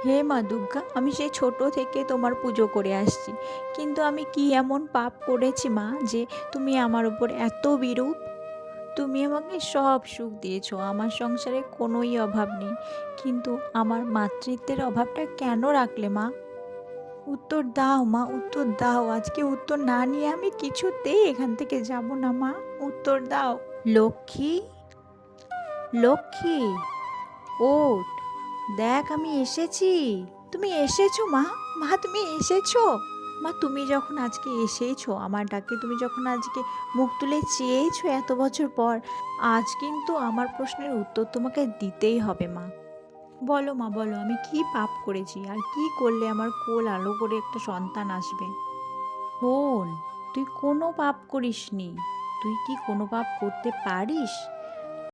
হে মা দুর্গা, আমি সেই ছোট থেকে তোমার পুজো করে আসছি, কিন্তু আমি কি এমন পাপ করেছি মা যে তুমি আমার উপর এত বিরূপ? তুমি আমাকে সব সুখ দিয়েছো, আমার সংসারে কোনোই অভাব নেই, কিন্তু আমার মাতৃত্বের অভাবটা কেন রাখলে মা? উত্তর দাও মা, উত্তর দাও। আজকে উত্তর না নিয়ে আমি কিছুতেই এখান থেকে যাব না মা। উত্তর দাও। লক্ষ্মী, লক্ষ্মী, ওঠ, দেখ আমি এসেছি। তুমি এসেছো মা? মা তুমি এসেছো? মা তুমি যখন আজকে এসেছো আমার ডাকে, তুমি যখন আজকে মুখ তুলে চেয়েছো এত বছর পর, আজ কিন্তু আমার প্রশ্নের উত্তর তোমাকে দিতেই হবে মা। বলো মা, বলো আমি কি পাপ করেছি আর কি করলে আমার কোল আলো করে একটা সন্তান আসবে? শোন, তুই কোনো পাপ করিসনি। তুই কি কোনো পাপ করতে পারিস?